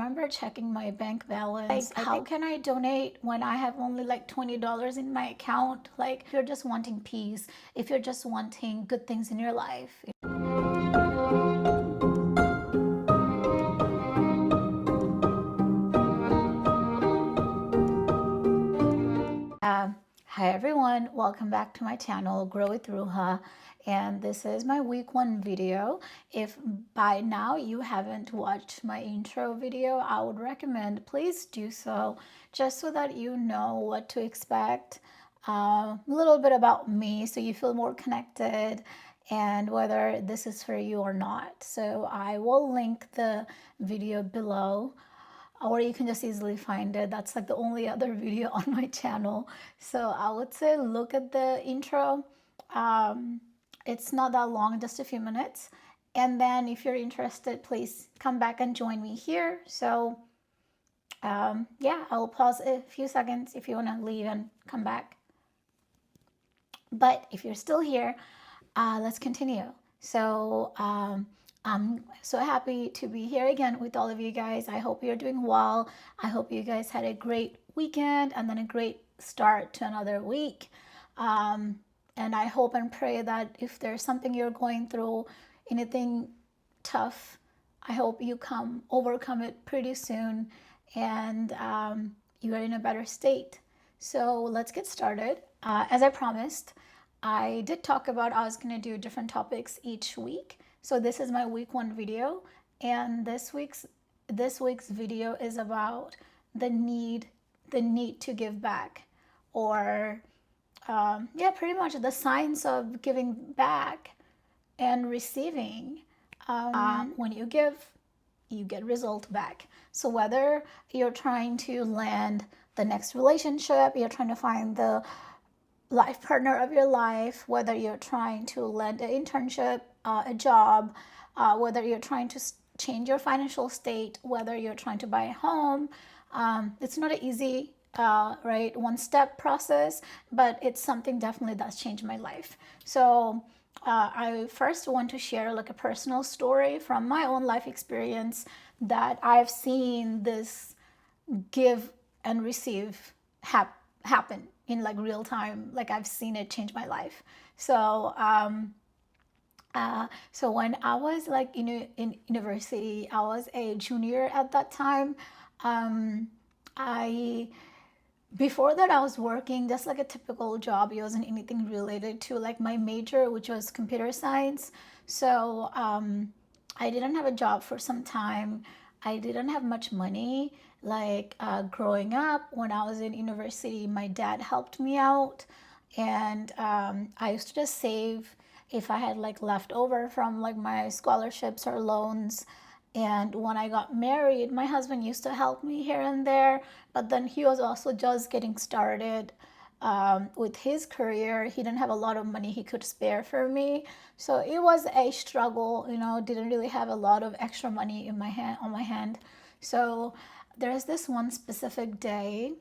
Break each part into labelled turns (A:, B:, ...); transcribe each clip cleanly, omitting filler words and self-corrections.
A: remember checking my bank balance. Like, how can I donate when I have only like $20 in my account? Like, if you're just wanting peace, if you're just wanting good things in your life. Hi everyone, welcome back to my channel, Grow with Ruha, and this is my week 1 video. If by now you haven't watched my intro video, I would recommend please do so, just so that you know what to expect, a little bit about me so you feel more connected and whether this is for you or not. So I will link the video below, or you can just easily find it. That's like the only other video on my channel. So I would say look at the intro. It's not that long, just a few minutes. And then if you're interested, please come back and join me here. So yeah, I'll pause a few seconds if you want to leave and come back. But if you're still here, let's continue. So I'm so happy to be here again with all of you guys. I hope you're doing well. I hope you guys had a great weekend and then a great start to another week. And I hope and pray that if there's something you're going through, anything tough, I hope you overcome it pretty soon and you are in a better state. So let's get started. As I promised, I did talk about I was going to do different topics each week. So this is my week 1 video, and this week's video is about the need to give back, or yeah, pretty much the science of giving back and receiving. When you give, you get result back. So whether you're trying to land the next relationship, you're trying to find the life partner of your life, whether you're trying to land an internship, a job, whether you're trying to change your financial state, whether you're trying to buy a home, it's not an easy, right, one-step process, but it's something definitely that's changed my life. So I first want to share like a personal story from my own life experience that I've seen this give and receive happen in like real time. Like I've seen it change my life. So so when I was like in university, I was a junior at that time. Before that, I was working just like a typical job. It wasn't anything related to like my major, which was computer science. So I didn't have a job for some time. I didn't have much money. Like growing up, when I was in university, my dad helped me out, and I used to just save if I had like leftover from like my scholarships or loans. And when I got married, my husband used to help me here and there, but then he was also just getting started with his career. He didn't have a lot of money he could spare for me, so it was a struggle. Didn't really have a lot of extra money in my hand. So there's this one specific day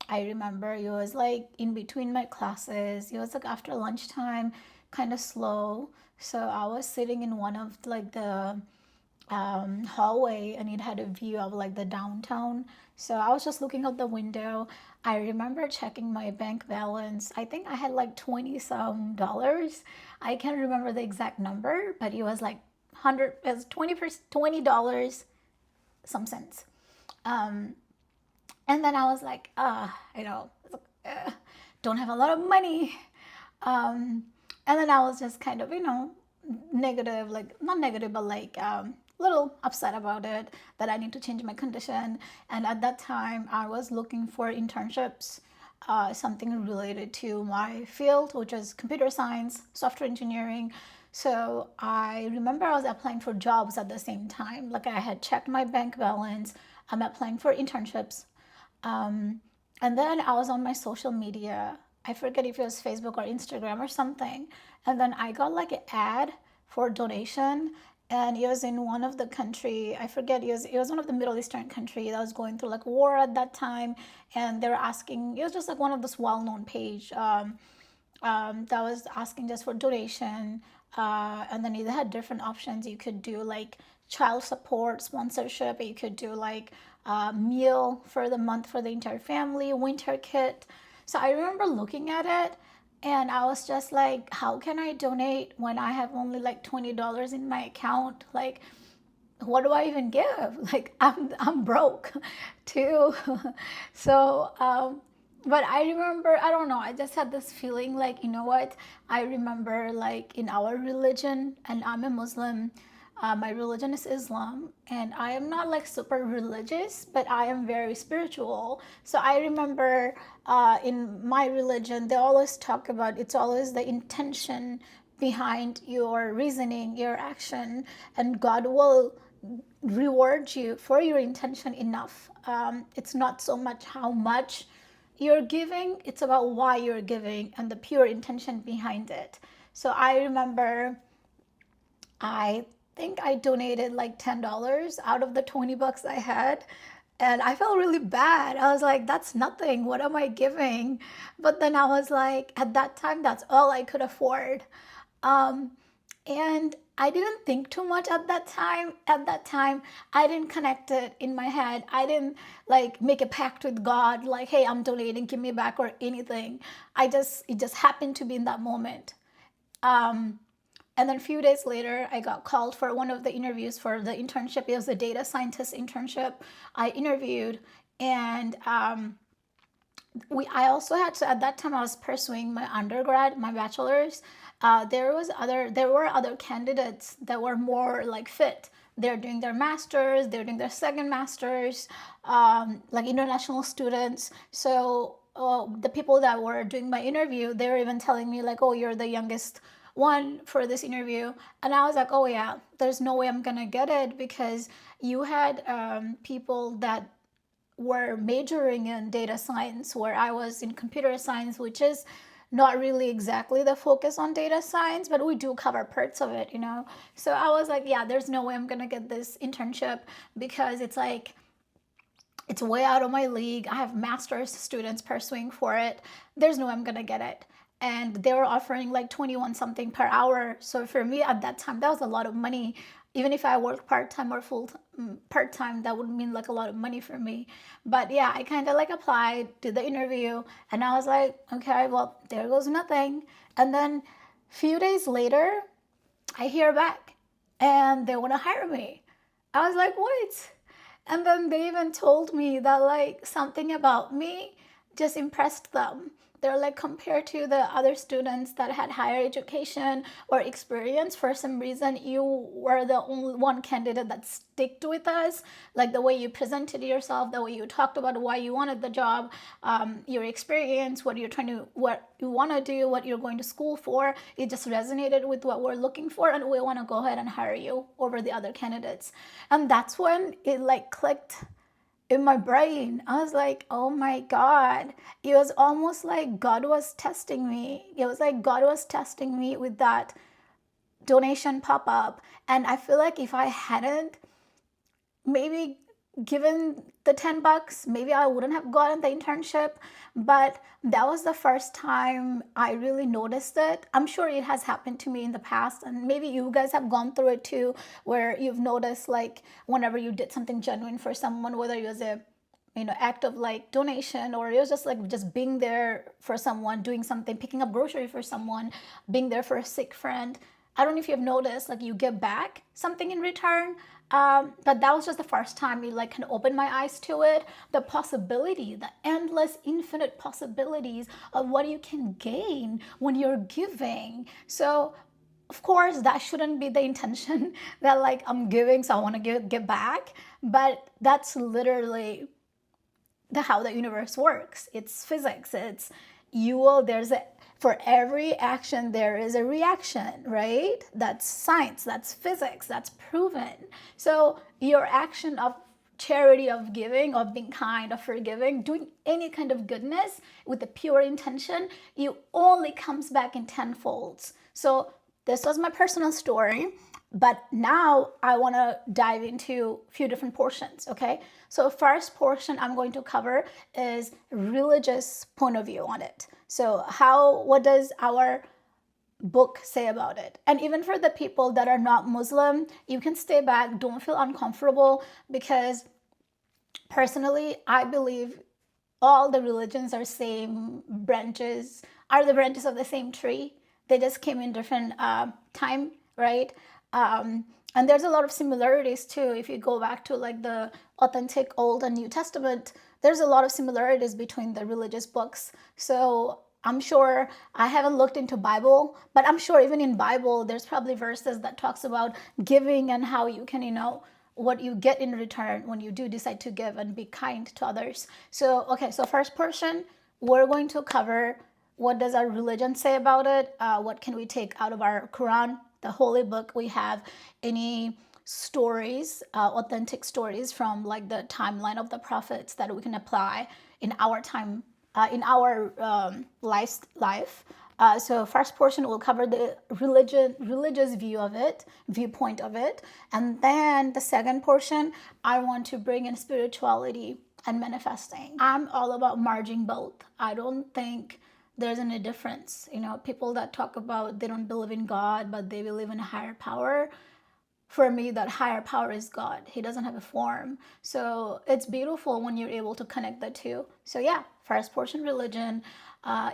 A: I remember. It was like in between my classes. It was like after lunchtime, kind of slow. So I was sitting in one of like the hallway, and it had a view of like the downtown. So I was just looking out the window. I remember checking my bank balance. I think I had like 20 some dollars. I can't remember the exact number, but it was like $20 some cents. And then I was like, don't have a lot of money. And then I was just kind of, negative, like not negative, but like little upset about it, that I need to change my condition. And at that time, I was looking for internships, something related to my field, which is computer science, software engineering. So I remember I was applying for jobs at the same time. Like I had checked my bank balance. I'm applying for internships. And then I was on my social media. I forget if it was Facebook or Instagram or something. And then I got like an ad for donation. And it was in one of the country, I forget, it was one of the Middle Eastern country that was going through like war at that time. And they were asking, it was just like one of this well-known page that was asking just for donation. And then they had different options. You could do like child support, sponsorship. You could do like a meal for the month for the entire family, winter kit. So I remember looking at it and I was just like, how can I donate when I have only like $20 in my account? Like, what do I even give? Like, I'm broke too. So, but I remember, I don't know, I just had this feeling like, you know what? I remember like in our religion, and I'm a Muslim, my religion is Islam, and I am not like super religious, but I am very spiritual. So I remember in my religion, they always talk about it's always the intention behind your reasoning, your action, and God will reward you for your intention enough. It's not so much how much you're giving, it's about why you're giving and the pure intention behind it. So I remember I think I donated like $10 out of the $20 I had. And I felt really bad. I was like, that's nothing. What am I giving? But then I was like, at that time, that's all I could afford. Um, and I didn't think too much at that time. At that time, I didn't connect it in my head. I didn't like make a pact with God, like, hey, I'm donating, give me back or anything. It just happened to be in that moment. Um, and then a few days later, I got called for one of the interviews for the internship. It was a data scientist internship. I interviewed, and I also had to, at that time I was pursuing my undergrad, my bachelor's. There were other candidates that were more like fit. They're doing their masters, they're doing their second masters, like international students. So the people that were doing my interview, they were even telling me like, oh, you're the youngest one for this interview. And I was like, oh yeah, there's no way I'm gonna get it, because you had people that were majoring in data science, where I was in computer science, which is not really exactly the focus on data science, but we do cover parts of it, you know. So I was like, yeah, there's no way I'm gonna get this internship, because it's like it's way out of my league. I have master's students pursuing for it. There's no way I'm gonna get it. And they were offering like 21 something per hour. So for me at that time, that was a lot of money. Even if I worked part-time or full part-time, that would mean like a lot of money for me. But yeah, I kind of like applied, did the interview, and I was like, okay, well, there goes nothing. And then a few days later, I hear back and they want to hire me. I was like, what? And then they even told me that like something about me just impressed them. They're like, compared to the other students that had higher education or experience, for some reason you were the only one candidate that sticked with us. Like the way you presented yourself, the way you talked about why you wanted the job, your experience, what you want to do, what you're going to school for, it just resonated with what we're looking for, and we want to go ahead and hire you over the other candidates. And that's when it like clicked in my brain. I was like, oh my God. It was almost like God was testing me. It was like God was testing me with that donation pop up. And I feel like if I hadn't maybe given the $10, maybe I wouldn't have gotten the internship. But that was the first time I really noticed it. I'm sure it has happened to me in the past, and maybe you guys have gone through it too, where you've noticed like whenever you did something genuine for someone, whether it was a act of like donation, or it was just like just being there for someone, doing something, picking up grocery for someone, being there for a sick friend. I don't know if you've noticed, like you get back something in return. But that was just the first time it like kind of opened my eyes to it. The possibility, the endless, infinite possibilities of what you can gain when you're giving. So of course that shouldn't be the intention that like I'm giving, so I want to give back. But that's literally how the universe works. It's physics. It's for every action there is a reaction, right? That's science, that's physics, that's proven. So your action of charity, of giving, of being kind, of forgiving, doing any kind of goodness with a pure intention, you only comes back in tenfolds. So this was my personal story. But now I want to dive into a few different portions, okay? So first portion I'm going to cover is religious point of view on it. So what does our book say about it? And even for the people that are not Muslim, you can stay back, don't feel uncomfortable, because personally, I believe all the religions are the branches of the same tree. They just came in different time, right? And there's a lot of similarities too. If you go back to like the authentic Old and New Testament, there's a lot of similarities between the religious books. So I'm sure, I haven't looked into Bible, but I'm sure even in Bible, there's probably verses that talks about giving and how you can, what you get in return when you do decide to give and be kind to others. So, okay, so first portion, we're going to cover what does our religion say about it? What can we take out of our Quran, the holy book? We have any stories, authentic stories from like the timeline of the prophets that we can apply in our time, in our life. So first portion will cover the religious viewpoint of it. And then the second portion, I want to bring in spirituality and manifesting. I'm all about merging both. I don't think there's any difference. People that talk about they don't believe in God, but they believe in a higher power. For me, that higher power is God. He doesn't have a form. So it's beautiful when you're able to connect the two. So yeah, first portion, religion.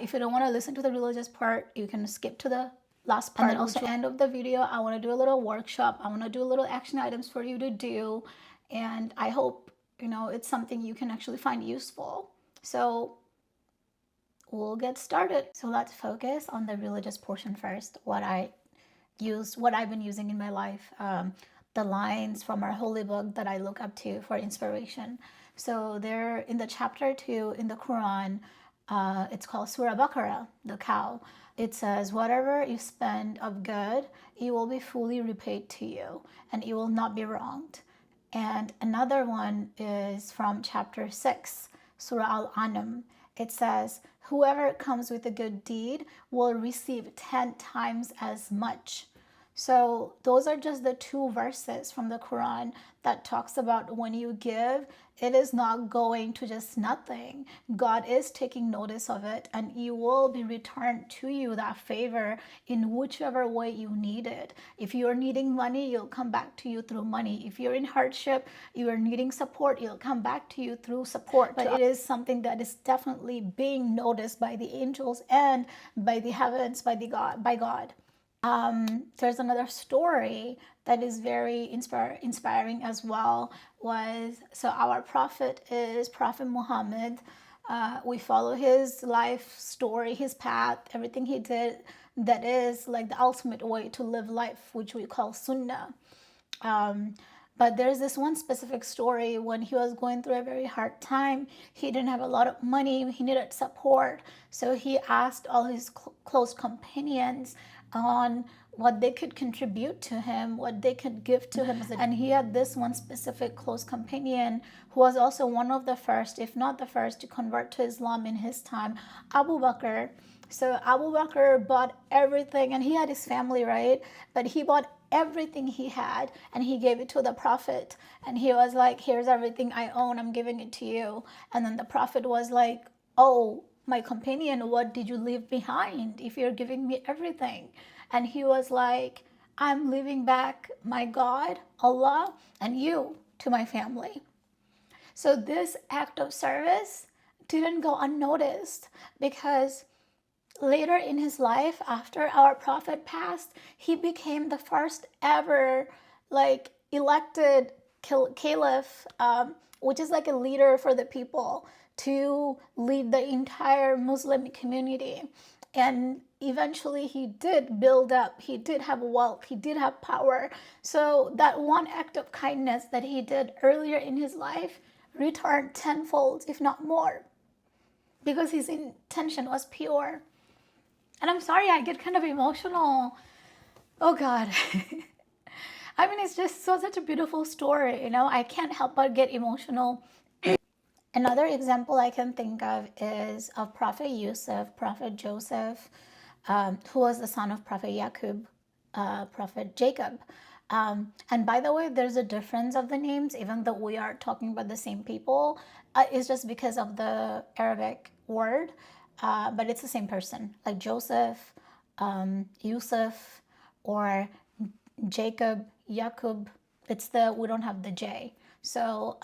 A: If you don't want to listen to the religious part, you can skip to the last part. And then also end of the video, I want to do a little workshop. I want to do a little action items for you to do. And I hope, it's something you can actually find useful. So we'll get started. So let's focus on the religious portion first. What I've been using in my life, the lines from our holy book that I look up to for inspiration. So there in the chapter 2 in the Quran, it's called Surah Baqarah, the cow. It says, whatever you spend of good, it will be fully repaid to you, and you will not be wronged. And another one is from chapter 6, Surah Al-An'am. It says, whoever comes with a good deed will receive 10 times as much. So those are just the 2 verses from the Quran that talks about when you give, it is not going to just nothing. God is taking notice of it, and you will be returned to you that favor in whichever way you need it. If you're needing money, it'll come back to you through money. If you're in hardship, you are needing support, it'll come back to you through support. But it is something that is definitely being noticed by the angels and by the heavens, by God. There's another story that is very inspiring as well. So our prophet is Prophet Muhammad. We follow his life story, his path, everything he did. That is like the ultimate way to live life, which we call Sunnah. But there's this one specific story when he was going through a very hard time. He didn't have a lot of money. He needed support. So he asked all his close companions on what they could contribute to him, what they could give to him. And he had this one specific close companion who was also one of the first, if not the first, to convert to Islam in his time, Abu Bakr. So Abu Bakr bought everything, and he had his family, right? But he bought everything he had and he gave it to the prophet. And he was like, here's everything I own, I'm giving it to you. And then the prophet was like, oh, my companion, what did you leave behind if you're giving me everything? And he was like, I'm leaving back my God, Allah, and you to my family. So this act of service didn't go unnoticed, because later in his life, after our prophet passed, he became the first ever elected caliph, which is like a leader for the people, to lead the entire Muslim community. And eventually he did build up, he did have wealth, he did have power. So that one act of kindness that he did earlier in his life returned tenfold, if not more, because his intention was pure. And I'm sorry, I get kind of emotional. Oh God. I mean, it's just such a beautiful story, I can't help but get emotional. Another example I can think of is of Prophet Yusuf, Prophet Joseph, who was the son of Prophet Yaqub, Prophet Jacob. And by the way, there's a difference of the names, even though we are talking about the same people. It's just because of the Arabic word, but it's the same person. Like Joseph, Yusuf or Yakub. We don't have the J. So,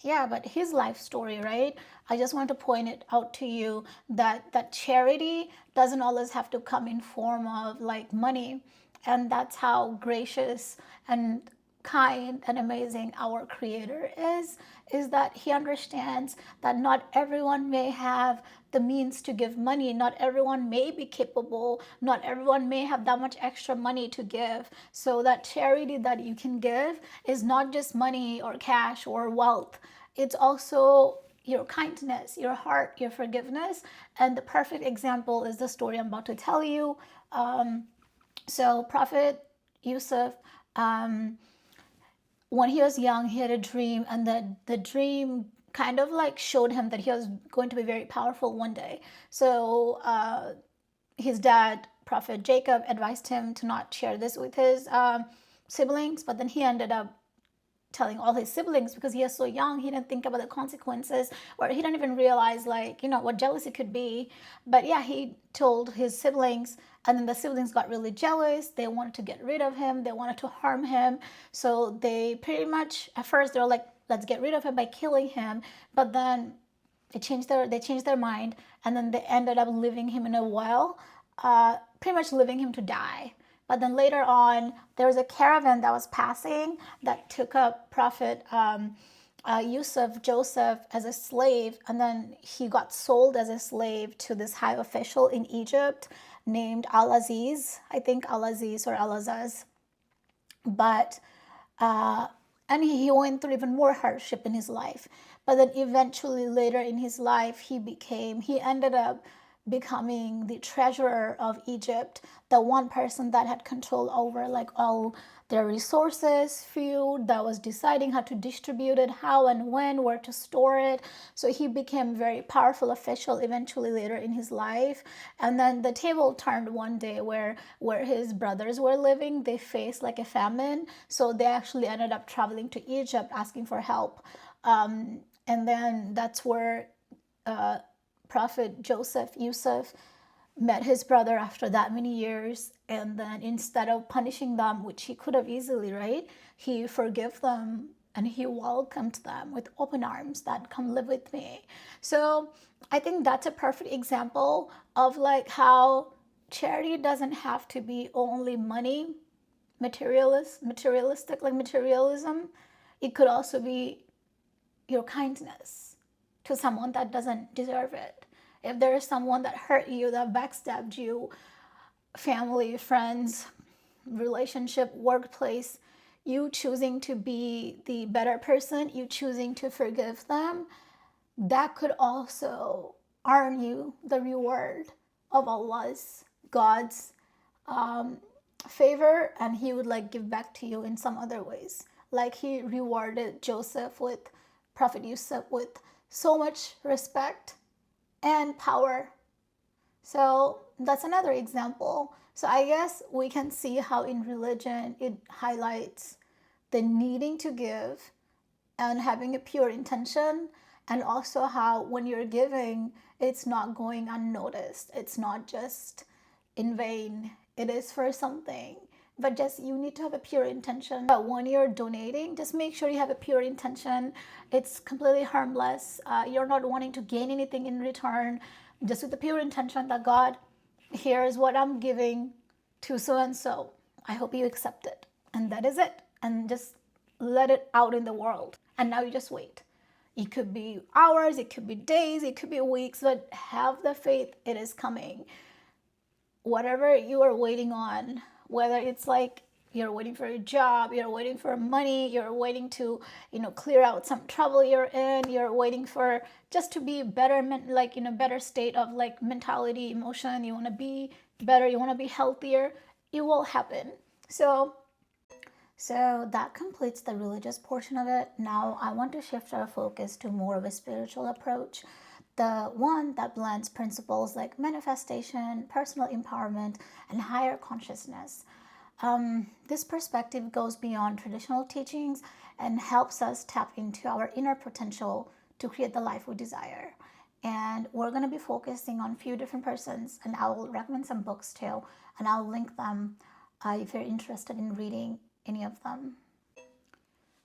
A: yeah, but his life story, right? I just want to point it out to you that charity doesn't always have to come in form of like money. And that's how gracious and kind and amazing our creator is that he understands that not everyone may have the means to give money, not everyone may be capable, not everyone may have that much extra money to give. So that charity that you can give is not just money or cash or wealth, it's also your kindness, your heart, your forgiveness. And the perfect example is the story I'm about to tell you. So Prophet Yusuf, when he was young, he had a dream, and the dream kind of like showed him that he was going to be very powerful one day. So his dad, Prophet Jacob, advised him to not share this with his siblings, but then he ended up telling all his siblings because he was so young. He didn't think about the consequences, or he didn't even realize what jealousy could be. But yeah, he told his siblings, and then the siblings got really jealous. They wanted to get rid of him, they wanted to harm him. So they pretty much, at first they were like, let's get rid of him by killing him. But then they changed their mind, and then they ended up leaving him in a well, pretty much leaving him to die. But then later on, there was a caravan that was passing that took up Prophet Joseph, as a slave, and then he got sold as a slave to this high official in Egypt named Al-Aziz, I think Al-Aziz or Al-Azaz. But and he went through even more hardship in his life. But then eventually later in his life, he ended up becoming the treasurer of Egypt, the one person that had control over like all their resources, food, that was deciding how to distribute it, how and when, where to store it. So he became a very powerful official eventually later in his life. And then the table turned one day where his brothers were living. They faced like a famine. So they actually ended up traveling to Egypt asking for help. And then that's where Prophet Yusuf met his brother after that many years, and then instead of punishing them, which he could have easily, right, he forgave them and he welcomed them with open arms, that come live with me. So I think that's a perfect example of like how charity doesn't have to be only money, materialistic, like materialism. It could also be your kindness to someone that doesn't deserve it. If there is someone that hurt you, that backstabbed you, family, friends, relationship, workplace, you choosing to be the better person, you choosing to forgive them, that could also earn you the reward of God's favor, and he would like give back to you in some other ways. Like he rewarded Prophet Yusuf with so much respect and power. So that's another example. So I guess we can see how in religion it highlights the needing to give and having a pure intention, and also how when you're giving, it's not going unnoticed. It's not just in vain. It is for something. But just you need to have a pure intention. But when you're donating, just make sure you have a pure intention. It's completely harmless. You're not wanting to gain anything in return. Just with the pure intention that God, here's what I'm giving to so and so. I hope you accept it. And that is it. And just let it out in the world. And now you just wait. It could be hours, it could be days, it could be weeks, but have the faith it is coming. Whatever you are waiting on, whether it's like you're waiting for a job, you're waiting for money, you're waiting to, clear out some trouble you're in, you're waiting for just to be better, like in a better state of like mentality, emotion, you want to be better, you want to be healthier, it will happen. So that completes the religious portion of it. Now I want to shift our focus to more of a spiritual approach, the one that blends principles like manifestation, personal empowerment, and higher consciousness. This perspective goes beyond traditional teachings and helps us tap into our inner potential to create the life we desire. And we're going to be focusing on a few different persons, and I'll recommend some books too, and I'll link them if you're interested in reading any of them.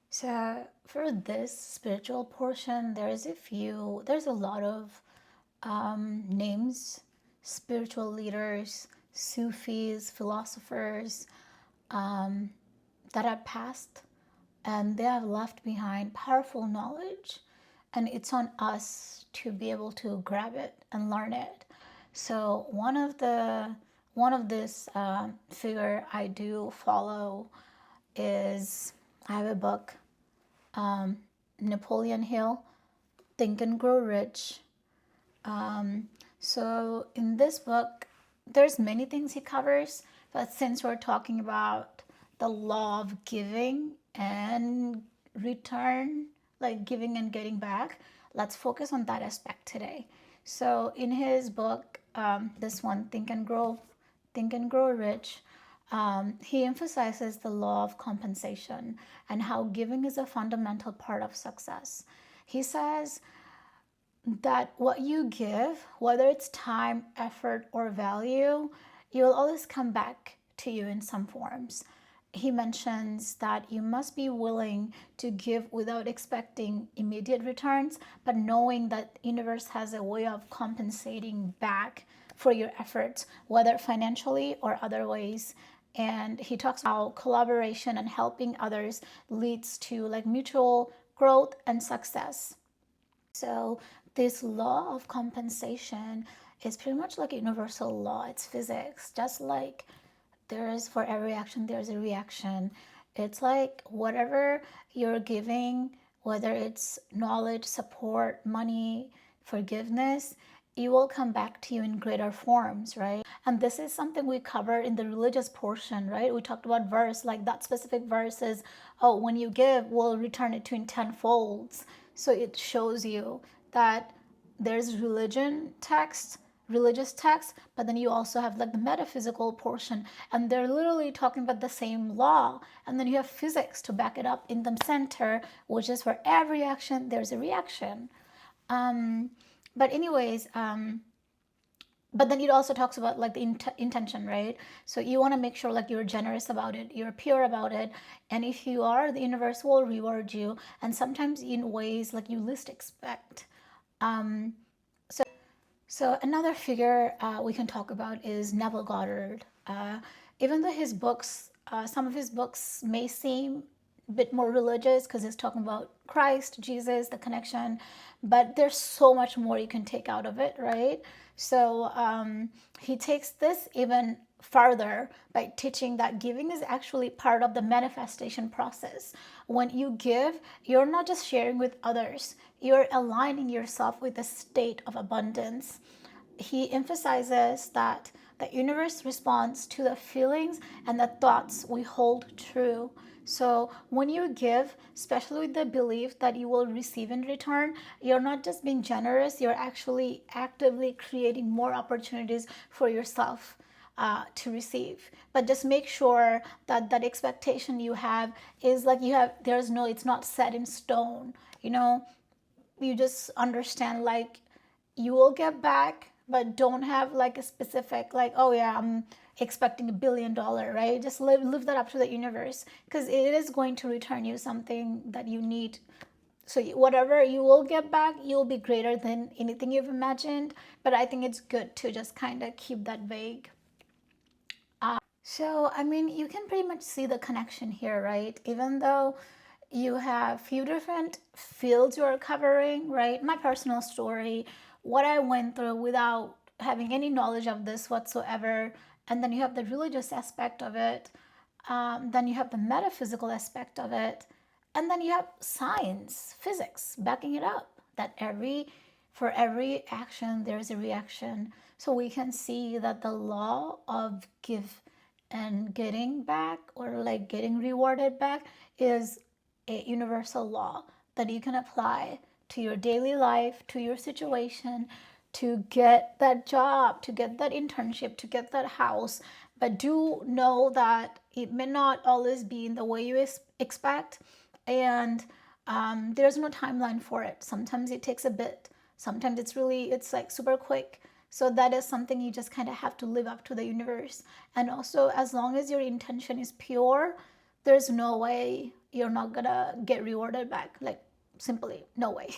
A: So for this spiritual portion, there's a lot of names, spiritual leaders, Sufis, philosophers that have passed, and they have left behind powerful knowledge, and it's on us to be able to grab it and learn it. So one of this figure I do follow is, I have a book, Napoleon Hill, Think and Grow Rich. So in this book, there's many things he covers, but since we're talking about the law of giving and return, like giving and getting back, let's focus on that aspect today. So in his book, this one, Think and Grow Rich, he emphasizes the law of compensation and how giving is a fundamental part of success. He says that what you give, whether it's time, effort, or value, it will always come back to you in some forms. He mentions that you must be willing to give without expecting immediate returns, but knowing that the universe has a way of compensating back for your efforts, whether financially or other ways. And he talks about how collaboration and helping others leads to like mutual growth and success. So this law of compensation is pretty much like a universal law. It's physics, just like there is for every action, there's a reaction. It's like whatever you're giving, whether it's knowledge, support, money, forgiveness, it will come back to you in greater forms, right? And this is something we covered in the religious portion, right? We talked about verse, like that specific verse is, oh, when you give, we'll return it to in tenfolds. So it shows you that there's religious text, but then you also have like the metaphysical portion, and they're literally talking about the same law. And then you have physics to back it up in the center, which is for every action, there's a reaction. But anyways, but then it also talks about like the intention, right? So you want to make sure like you're generous about it, you're pure about it, and if you are, the universe will reward you, and sometimes in ways like you least expect. So another figure we can talk about is Neville Goddard. Even though his books, some of his books may seem a bit more religious because he's talking about Christ, Jesus, the connection, but there's so much more you can take out of it, right? So he takes this even further by teaching that giving is actually part of the manifestation process. When you give, you're not just sharing with others, you're aligning yourself with a state of abundance. He emphasizes that the universe responds to the feelings and the thoughts we hold true. So when you give, especially with the belief that you will receive in return, you're not just being generous, you're actually actively creating more opportunities for yourself to receive. But just make sure that that expectation you have is like it's not set in stone. You just understand like you will get back, but don't have like a specific like, oh yeah, I'm expecting $1 billion, right? Just live that up to the universe, because it is going to return you something that you need. So whatever you will get back, you'll be greater than anything you've imagined. But I think it's good to just kind of keep that vague. So I mean, you can pretty much see the connection here, right? Even though you have few different fields you're covering, right? My personal story, what I went through without having any knowledge of this whatsoever, and then you have the religious aspect of it, then you have the metaphysical aspect of it, and then you have science, physics backing it up, that for every action there's a reaction. So we can see that the law of give and getting back, or like getting rewarded back, is a universal law that you can apply to your daily life, to your situation, to get that job, to get that internship, to get that house. But do know that it may not always be in the way you expect, and there's no timeline for it. Sometimes it takes a bit. Sometimes it's like super quick. So that is something you just kind of have to live up to the universe. And also, as long as your intention is pure, there's no way you're not gonna get rewarded back. Like, simply, no way.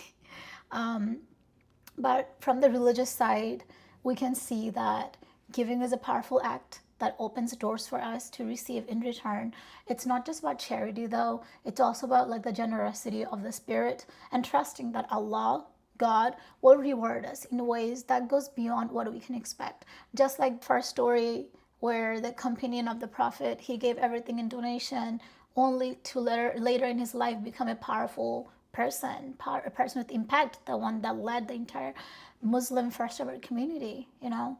A: But from the religious side, we can see that giving is a powerful act that opens doors for us to receive in return. It's not just about charity, though. It's also about like the generosity of the spirit and trusting that Allah, God, will reward us in ways that goes beyond what we can expect. Just like first story where the companion of the prophet, he gave everything in donation only to later in his life become a powerful person, a person with impact, the one that led the entire Muslim first ever community, you know.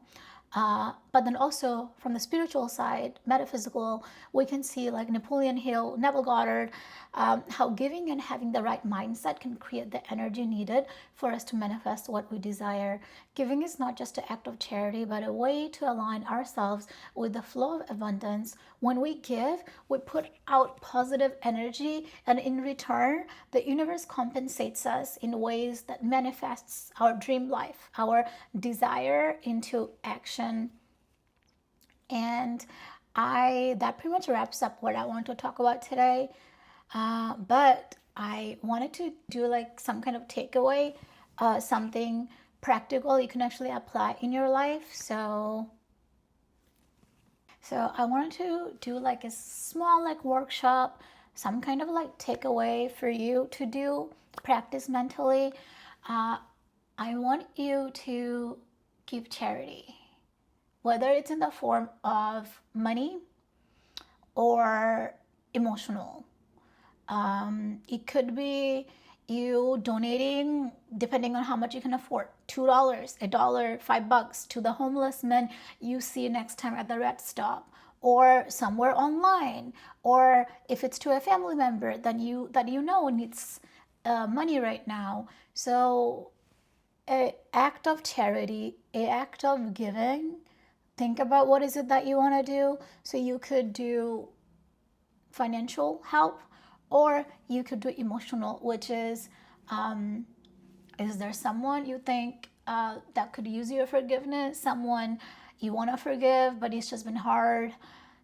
A: But then also from the spiritual side, metaphysical, we can see like Napoleon Hill, Neville Goddard, how giving and having the right mindset can create the energy needed for us to manifest what we desire. Giving is not just an act of charity, but a way to align ourselves with the flow of abundance. When we give, we put out positive energy, and in return, the universe compensates us in ways that manifests our dream life, our desire into action. And that pretty much wraps up what I want to talk about today. But I wanted to do like some kind of takeaway, something practical you can actually apply in your life. So I wanted to do like a small like workshop, some kind of like takeaway for you to do, practice mentally. I want you to give charity, whether it's in the form of money or emotional. It could be you donating, depending on how much you can afford, $2, a dollar, $5 to the homeless men you see next time at the red stop, or somewhere online, or if it's to a family member that you know needs money right now. So, an act of charity, an act of giving. Think about what is it that you want to do. So you could do financial help, or you could do emotional, which is there someone you think that could use your forgiveness, someone you want to forgive, but it's just been hard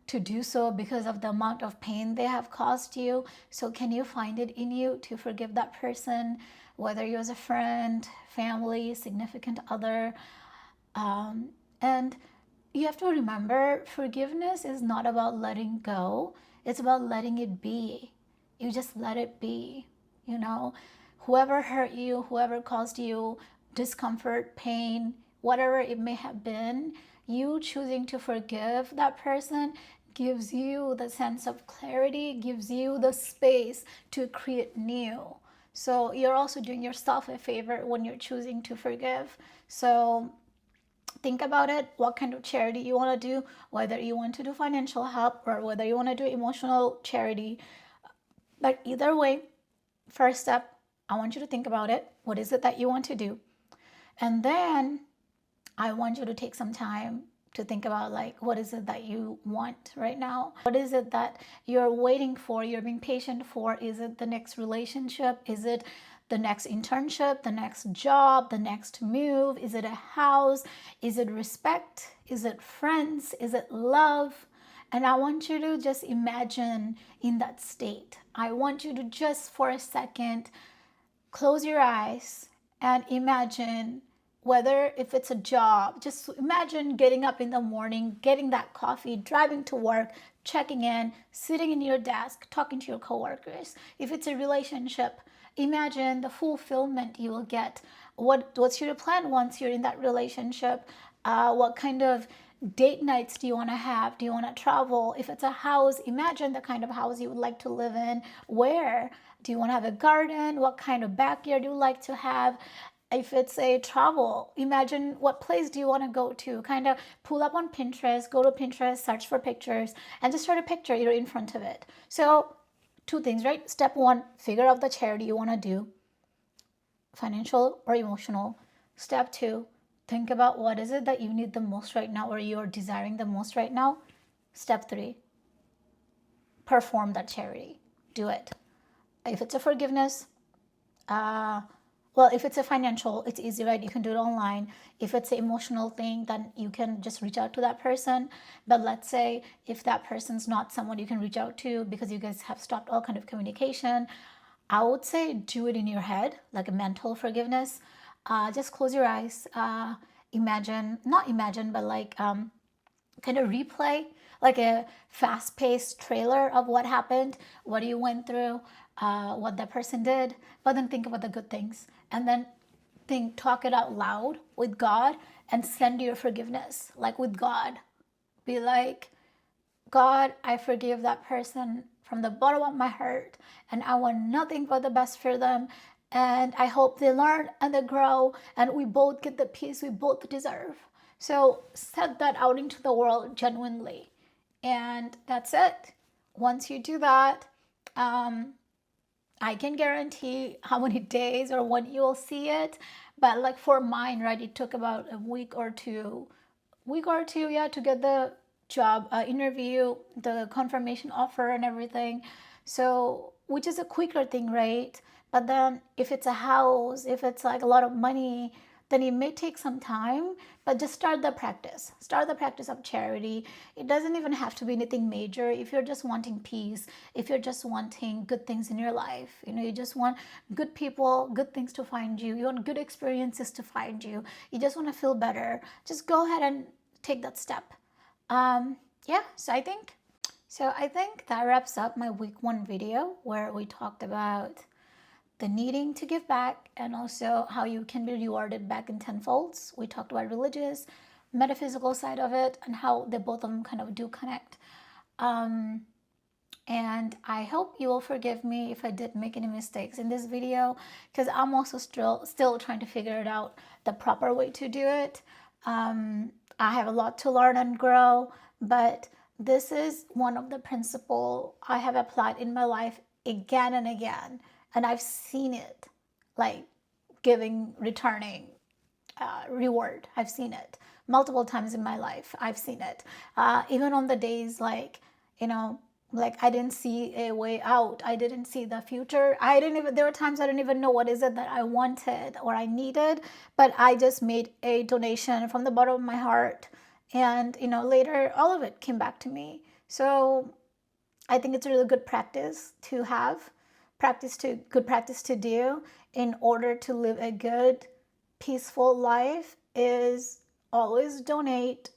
A: to do so because of the amount of pain they have caused you? So can you find it in you to forgive that person, whether you're as a friend, family, significant other? And you have to remember, forgiveness is not about letting go. It's about letting it be. You just let it be, you know. Whoever hurt you, whoever caused you discomfort, pain, whatever it may have been, you choosing to forgive that person gives you the sense of clarity, gives you the space to create new. So you're also doing yourself a favor when you're choosing to forgive. So think about it, what kind of charity you want to do, whether you want to do financial help or whether you want to do emotional charity. But either way, first step, I want you to think about it. What is it that you want to do? And then I want you to take some time to think about like, what is it that you want right now? What is it that you're waiting for, you're being patient for? Is it the next relationship? Is it the next internship, the next job, the next move? Is it a house? Is it respect? Is it friends? Is it love? And I want you to just imagine in that state. I want you to just for a second close your eyes and imagine, whether if it's a job, just imagine getting up in the morning, getting that coffee, driving to work, checking in, sitting in your desk, talking to your coworkers. If it's a relationship, imagine the fulfillment you will get. What's your plan once you're in that relationship? What kind of date nights do you want to have? Do you want to travel? If it's a house, imagine the kind of house you would like to live in. Where? Do you want to have a garden? What kind of backyard do you like to have? If it's a travel, imagine what place do you want to go to? Kind of pull up on Pinterest, go to Pinterest, search for pictures, and just try to picture you're in front of it. So 2 things, right? Step 1, figure out the charity you want to do, financial or emotional. Step 2, think about what is it that you need the most right now or you're desiring the most right now. Step 3, perform that charity. Do it. If it's a forgiveness, well, if it's a financial, it's easy, right? You can do it online. If it's an emotional thing, then you can just reach out to that person. But let's say if that person's not someone you can reach out to because you guys have stopped all kind of communication, I would say do it in your head, like a mental forgiveness. Just close your eyes. Not imagine, but like kind of replay, like a fast-paced trailer of what happened, what you went through, what that person did, but then think about the good things, and then talk it out loud with God, and send your forgiveness, like with God. Be like, God, I forgive that person from the bottom of my heart, and I want nothing but the best for them. And I hope they learn and they grow, and we both get the peace we both deserve. So set that out into the world genuinely. And that's it. Once you do that, I can guarantee how many days or when you'll see it. But like for mine, right, it took about a week or two, yeah, to get the job interview, the confirmation offer and everything. So, which is a quicker thing, right? But then if it's a house, if it's like a lot of money, then it may take some time, but just start the practice. Start the practice of charity. It doesn't even have to be anything major. If you're just wanting peace, if you're just wanting good things in your life, you just want good people, good things to find you, you want good experiences to find you, you just want to feel better, just go ahead and take that step. Yeah, so I think that wraps up my week 1 video where we talked about the needing to give back and also how you can be rewarded back in tenfolds. We talked about religious, metaphysical side of it, and how they both of them kind of do connect. And I hope you will forgive me if I did make any mistakes in this video, because I'm also still trying to figure it out, the proper way to do it. I have a lot to learn and grow, but this is one of the principles I have applied in my life again and again. And I've seen it, like returning reward. I've seen it multiple times in my life. I've seen it. Even on the days like I didn't see a way out. I didn't see the future. There were times I didn't even know what is it that I wanted or I needed, but I just made a donation from the bottom of my heart. And, later all of it came back to me. So I think it's a really good practice to have. Good practice to do in order to live a good, peaceful life is always donate,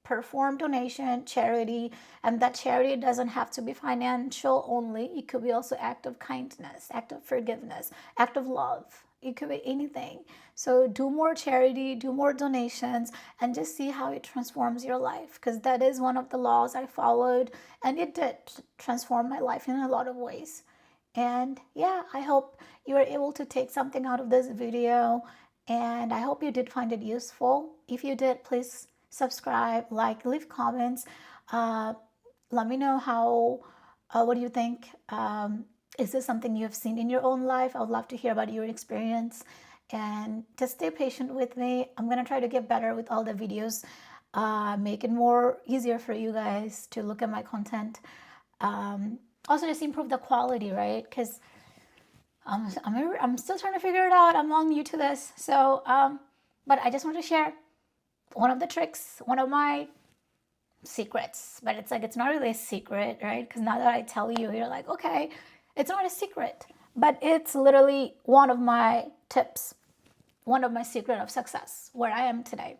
A: perform donation, charity, and that charity doesn't have to be financial only. It could be also act of kindness, act of forgiveness, act of love. It could be anything. So do more charity, do more donations, and just see how it transforms your life, because that is one of the laws I followed, and it did transform my life in a lot of ways. And yeah, I hope you were able to take something out of this video, and I hope you did find it useful. If you did, please subscribe, like, leave comments. Let me know what do you think? Is this something you have seen in your own life? I would love to hear about your experience, and just stay patient with me. I'm gonna try to get better with all the videos, make it more easier for you guys to look at my content. Also just improve the quality, right? Because I'm still trying to figure it out. I'm all new to this. So, but I just want to share one of the tricks, one of my secrets. But it's like, it's not really a secret, right? Because now that I tell you, you're like, okay, it's not a secret. But it's literally one of my tips, one of my secret of success, where I am today,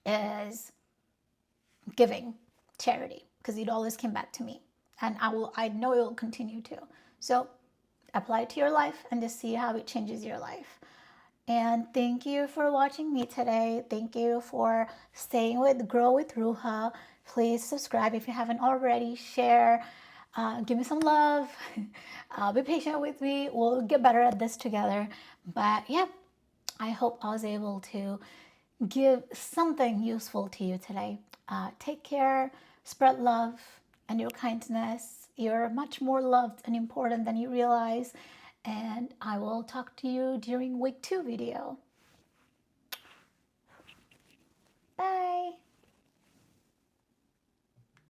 A: is giving charity, because it always came back to me. And I know it will continue to. So apply it to your life and just see how it changes your life. And thank you for watching me today. Thank you for staying with Grow with Ruha. Please subscribe if you haven't already. Share. Give me some love. Be patient with me. We'll get better at this together. But yeah, I hope I was able to give something useful to you today. Take care. Spread love and your kindness. You're much more loved and important than you realize. And I will talk to you during week 2 video. Bye.